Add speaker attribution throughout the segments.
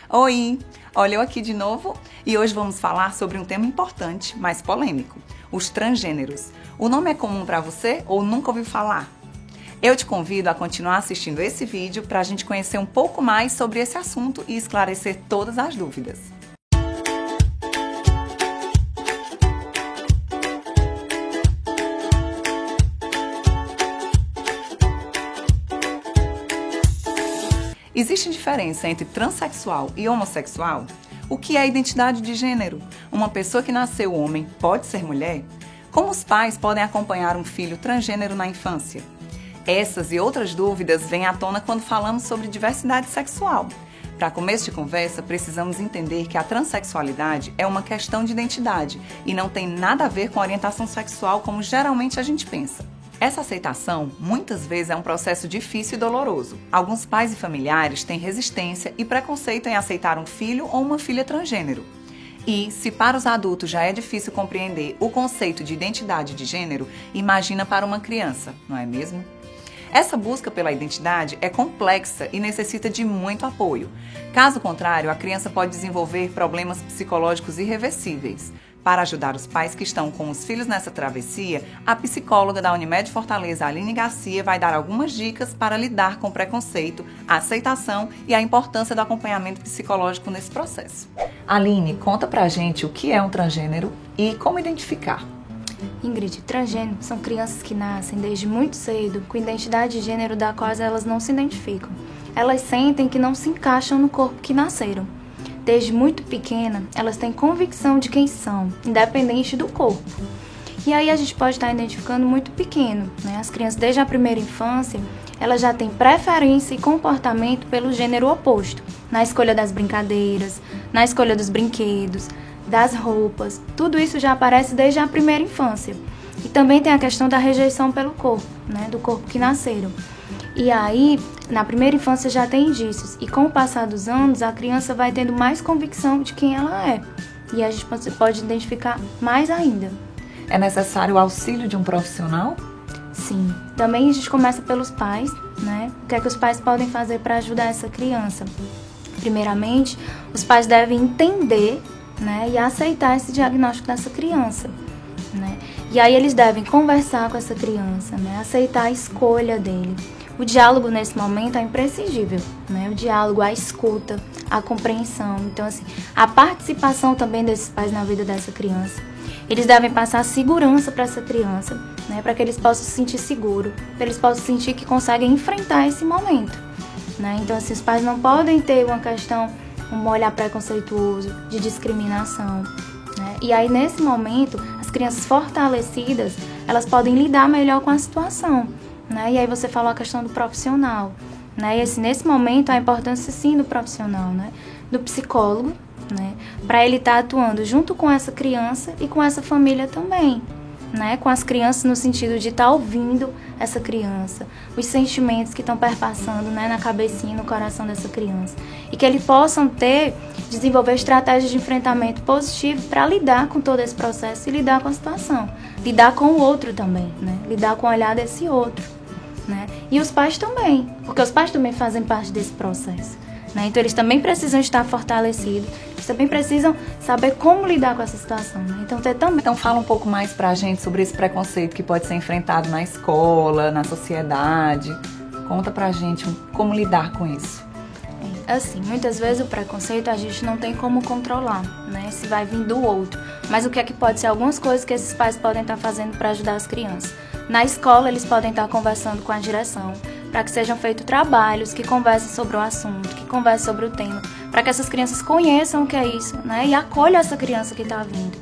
Speaker 1: Oi! Olha eu aqui de novo e hoje vamos falar sobre um tema importante, mas polêmico, os transgêneros. O nome é comum para você ou nunca ouviu falar? Eu te convido a continuar assistindo esse vídeo para a gente conhecer um pouco mais sobre esse assunto e esclarecer todas as dúvidas. Existe diferença entre transexual e homossexual? O que é identidade de gênero? Uma pessoa que nasceu homem pode ser mulher? Como os pais podem acompanhar um filho transgênero na infância? Essas e outras dúvidas vêm à tona quando falamos sobre diversidade sexual. Para começo de conversa, precisamos entender que a transexualidade é uma questão de identidade e não tem nada a ver com orientação sexual como geralmente a gente pensa. Essa aceitação, muitas vezes, é um processo difícil e doloroso. Alguns pais e familiares têm resistência e preconceito em aceitar um filho ou uma filha transgênero. E, se para os adultos já é difícil compreender o conceito de identidade de gênero, imagina para uma criança, não é mesmo? Essa busca pela identidade é complexa e necessita de muito apoio. Caso contrário, a criança pode desenvolver problemas psicológicos irreversíveis. Para ajudar os pais que estão com os filhos nessa travessia, a psicóloga da Unimed Fortaleza, Aline Garcia, vai dar algumas dicas para lidar com o preconceito, a aceitação e a importância do acompanhamento psicológico nesse processo. Aline, conta pra gente o que é um transgênero e como identificar.
Speaker 2: Ingrid, transgênero são crianças que nascem desde muito cedo com identidade de gênero da qual elas não se identificam. Elas sentem que não se encaixam no corpo que nasceram. Desde muito pequena, elas têm convicção de quem são, independente do corpo. E aí a gente pode estar identificando muito pequeno, né? As crianças, desde a primeira infância, elas já têm preferência e comportamento pelo gênero oposto, na escolha das brincadeiras, na escolha dos brinquedos, das roupas. Tudo isso já aparece desde a primeira infância. E também tem a questão da rejeição pelo corpo, né? Do corpo que nasceram. E aí, na primeira infância já tem indícios. E com o passar dos anos, a criança vai tendo mais convicção de quem ela é. E a gente pode identificar mais ainda.
Speaker 1: É necessário o auxílio de um profissional?
Speaker 2: Sim. Também a gente começa pelos pais, né? O que é que os pais podem fazer para ajudar essa criança? Primeiramente, os pais devem entender, né, e aceitar esse diagnóstico dessa criança, né? E aí eles devem conversar com essa criança, né? Aceitar a escolha dele. O diálogo nesse momento é imprescindível, né? O diálogo, a escuta, a compreensão. Então, assim, a participação também desses pais na vida dessa criança. Eles devem passar segurança para essa criança, né? Para que eles possam se sentir seguros, para eles possam sentir que conseguem enfrentar esse momento, né? Então, assim, os pais não podem ter uma questão, um olhar preconceituoso, de discriminação, né? E aí, nesse momento, as crianças fortalecidas, elas podem lidar melhor com a situação, né? E aí você falou a questão do profissional, né? E assim, nesse momento, a importância sim do profissional, né? Do psicólogo, né? Para ele estar atuando junto com essa criança e com essa família também, né? Com as crianças no sentido de estar ouvindo essa criança, os sentimentos que estão perpassando, né, na cabecinha e no coração dessa criança. E que eles possam desenvolver estratégias de enfrentamento positivo para lidar com todo esse processo e lidar com a situação. Lidar com o outro também, né? Lidar com o olhar desse outro, né? E os pais também, porque os pais também fazem parte desse processo, né? Então eles também precisam estar fortalecidos, eles também precisam saber como lidar com essa situação, né?
Speaker 1: Então fala um pouco mais pra gente sobre esse preconceito que pode ser enfrentado na escola, na sociedade. Conta pra gente como lidar com isso.
Speaker 2: Assim, muitas vezes o preconceito a gente não tem como controlar, né? Se vai vir do outro. Mas o que é que pode ser algumas coisas que esses pais podem estar fazendo para ajudar as crianças? Na escola, eles podem estar conversando com a direção, para que sejam feitos trabalhos que conversem sobre o assunto, que conversem sobre o tema, para que essas crianças conheçam o que é isso, né? E acolham essa criança que está vindo.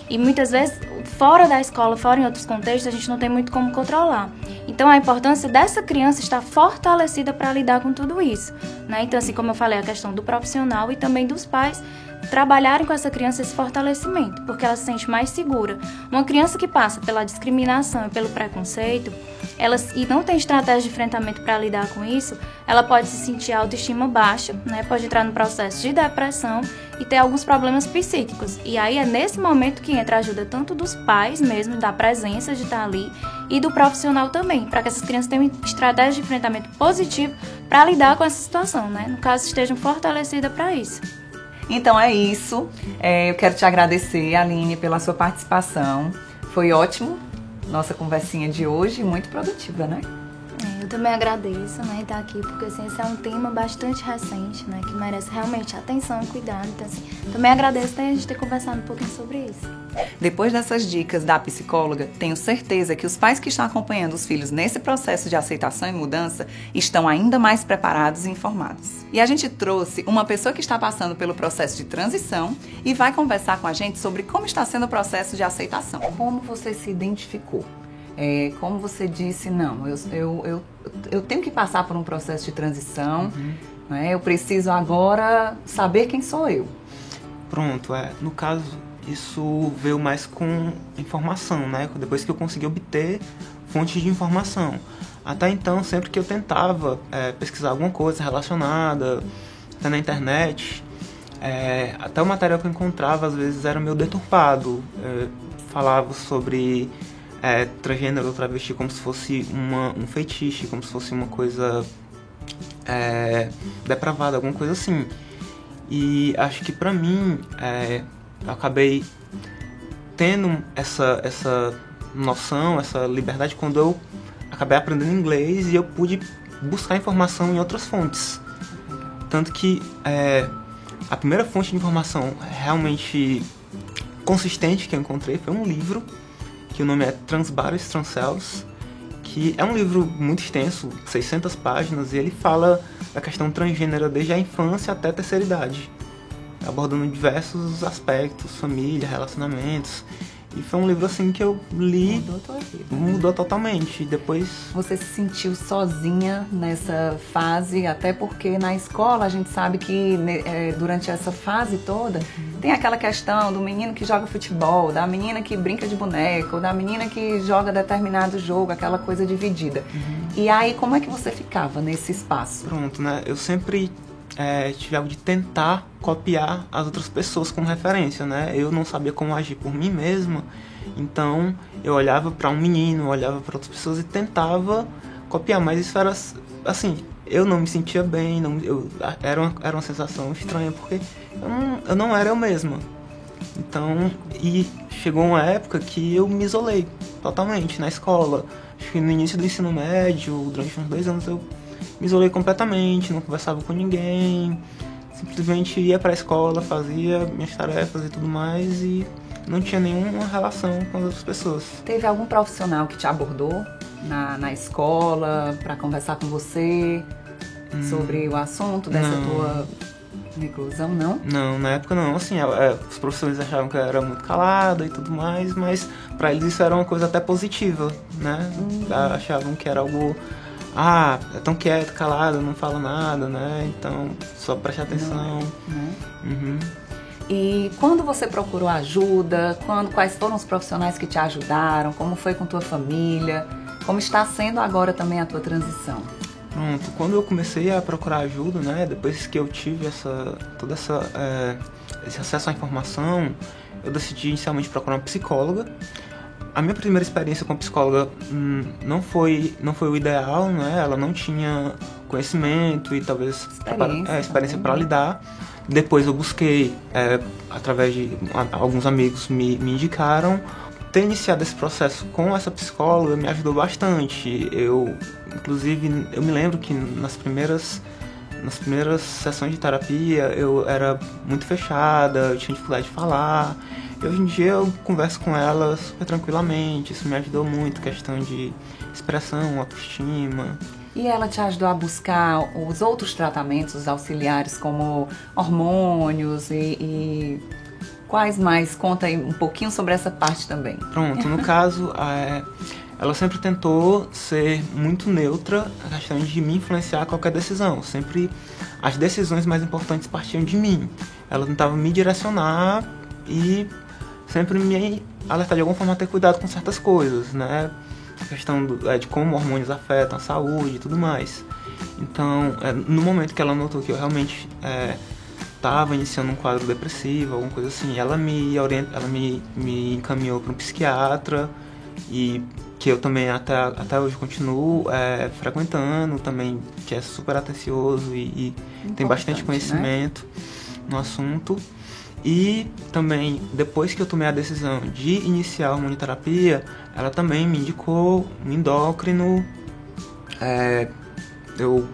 Speaker 2: E muitas vezes, fora da escola, fora em outros contextos, a gente não tem muito como controlar. Então, a importância dessa criança estar fortalecida para lidar com tudo isso, né? Então, assim como eu falei, a questão do profissional e também dos pais trabalharem com essa criança esse fortalecimento, porque ela se sente mais segura. Uma criança que passa pela discriminação e pelo preconceito, e não tem estratégia de enfrentamento para lidar com isso, ela pode se sentir autoestima baixa, né? Pode entrar no processo de depressão e ter alguns problemas psíquicos. E aí é nesse momento que entra a ajuda tanto dos pais mesmo, da presença de estar ali, e do profissional também, para que essas crianças tenham estratégia de enfrentamento positivo para lidar com essa situação, né? No caso, estejam fortalecidas para isso.
Speaker 1: Então é isso. Eu quero te agradecer, Aline, pela sua participação. Foi ótimo nossa conversinha de hoje, muito produtiva, né?
Speaker 2: Eu também agradeço, né, estar aqui, porque assim, esse é um tema bastante recente, né, que merece realmente atenção e cuidado. Então, assim, também agradeço a gente ter conversado um pouquinho sobre isso.
Speaker 1: Depois dessas dicas da psicóloga, tenho certeza que os pais que estão acompanhando os filhos nesse processo de aceitação e mudança estão ainda mais preparados e informados. E a gente trouxe uma pessoa que está passando pelo processo de transição e vai conversar com a gente sobre como está sendo o processo de aceitação. Como você se identificou? Como você disse, não, eu tenho que passar por um processo de transição, né? Eu preciso agora saber quem sou eu.
Speaker 3: Pronto, no caso, isso veio mais com informação, né? Depois que eu consegui obter fontes de informação. Até então, sempre que eu tentava pesquisar alguma coisa relacionada, até na internet, até o material que eu encontrava, às vezes, era meio deturpado. Falava sobre transgênero ou travesti como se fosse um feitiço, como se fosse uma coisa depravada, alguma coisa assim. E acho que pra mim, eu acabei tendo essa noção, essa liberdade quando eu acabei aprendendo inglês e eu pude buscar informação em outras fontes. Tanto que a primeira fonte de informação realmente consistente que eu encontrei foi um livro, que o nome é Transbodies, Transcells, que é um livro muito extenso, 600 páginas, e ele fala da questão transgênera desde a infância até a terceira idade, abordando diversos aspectos, família, relacionamentos. E foi um livro assim que eu li,
Speaker 1: mudou tua vida,
Speaker 3: mudou totalmente. E depois
Speaker 1: você se sentiu sozinha nessa fase, até porque na escola a gente sabe que durante essa fase toda tem aquela questão do menino que joga futebol, da menina que brinca de boneco, da menina que joga determinado jogo, aquela coisa dividida. E aí como é que você ficava nesse espaço?
Speaker 3: Pronto, né? Eu sempre tive algo de tentar copiar as outras pessoas como referência, né? Eu não sabia como agir por mim mesma, então eu olhava para um menino, olhava para outras pessoas e tentava copiar, mas isso era assim, eu não me sentia bem, era uma sensação estranha, porque eu não era eu mesma. Então, e chegou uma época que eu me isolei totalmente na escola. Acho que no início do ensino médio, durante uns 2 anos, eu me isolei completamente, não conversava com ninguém, simplesmente ia pra escola, fazia minhas tarefas e tudo mais e não tinha nenhuma relação com as outras pessoas.
Speaker 1: Teve algum profissional que te abordou na escola para conversar com você sobre o assunto dessa tua reclusão, não?
Speaker 3: Não, na época não, assim, os professores achavam que eu era muito calada e tudo mais, mas pra eles isso era uma coisa até positiva, né? Achavam que era algo... é tão quieto, calado, não fala nada, né? Então, só preste atenção.
Speaker 1: E quando você procurou ajuda, quais foram os profissionais que te ajudaram? Como foi com tua família? Como está sendo agora também a tua transição?
Speaker 3: Pronto, quando eu comecei a procurar ajuda, né? Depois que eu tive esse acesso à informação, eu decidi inicialmente procurar uma psicóloga. A minha primeira experiência com psicóloga não foi o ideal, né? Ela não tinha conhecimento e talvez experiência para lidar. Depois eu busquei, através de alguns amigos me indicaram. Ter iniciado esse processo com essa psicóloga me ajudou bastante. Inclusive, eu me lembro que nas primeiras sessões de terapia eu era muito fechada, eu tinha dificuldade de falar. E hoje em dia eu converso com ela super tranquilamente, isso me ajudou muito, questão de expressão, autoestima.
Speaker 1: E ela te ajudou a buscar os outros tratamentos auxiliares, como hormônios e quais mais? Conta aí um pouquinho sobre essa parte também.
Speaker 3: Pronto, no caso, ela sempre tentou ser muito neutra na questão de me influenciar a qualquer decisão. Sempre as decisões mais importantes partiam de mim. Ela tentava me direcionar e sempre me alertar de alguma forma a ter cuidado com certas coisas, né? A questão de como hormônios afetam a saúde e tudo mais. Então, no momento que ela notou que eu realmente estava iniciando um quadro depressivo, alguma coisa assim, ela me encaminhou para um psiquiatra, e que eu também até hoje continuo frequentando também, que é super atencioso e tem bastante conhecimento, né, no assunto. E também, depois que eu tomei a decisão de iniciar a hormonioterapia, ela também me indicou um endócrino. Eu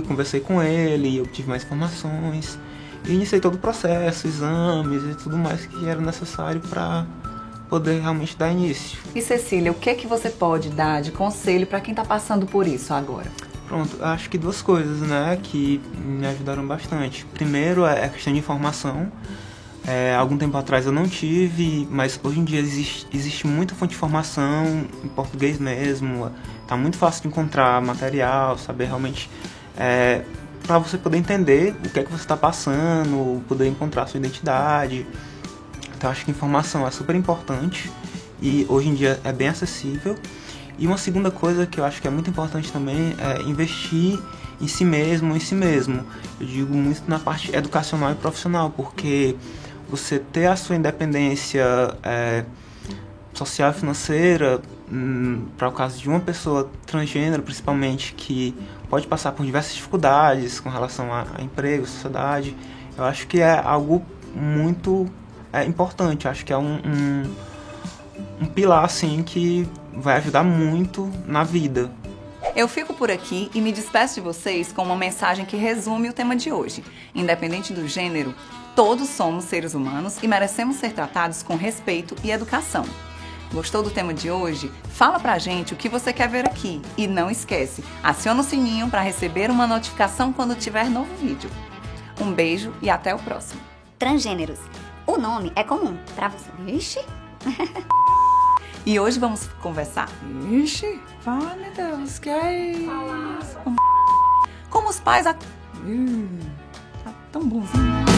Speaker 3: conversei com ele, eu tive mais informações e iniciei todo o processo, exames e tudo mais que era necessário para poder realmente dar início.
Speaker 1: E Cecília, o que é que você pode dar de conselho para quem está passando por isso agora?
Speaker 3: Pronto, acho que 2 coisas, né, que me ajudaram bastante. Primeiro é a questão de informação. Algum tempo atrás eu não tive, mas hoje em dia existe muita fonte de informação em português mesmo. Tá muito fácil de encontrar material, saber realmente para você poder entender o que é que você está passando, poder encontrar a sua identidade. Então acho que informação é super importante e hoje em dia é bem acessível. E uma segunda coisa que eu acho que é muito importante também é investir em si mesmo, Eu digo muito na parte educacional e profissional, porque você ter a sua independência social e financeira, para o caso de uma pessoa transgênero principalmente, que pode passar por diversas dificuldades com relação a emprego, sociedade, eu acho que é algo muito importante. Eu acho que é um pilar assim que vai ajudar muito na vida.
Speaker 1: Eu fico por aqui e me despeço de vocês com uma mensagem que resume o tema de hoje. Independente do gênero, todos somos seres humanos e merecemos ser tratados com respeito e educação. Gostou do tema de hoje? Fala pra gente o que você quer ver aqui. E não esquece, aciona o sininho para receber uma notificação quando tiver novo vídeo. Um beijo e até o próximo.
Speaker 4: Transgêneros. O nome é comum pra você. Ixi!
Speaker 1: E hoje vamos conversar. Ixi, ai meu Deus, que é isso? Como os pais. Tá tão bonzinho.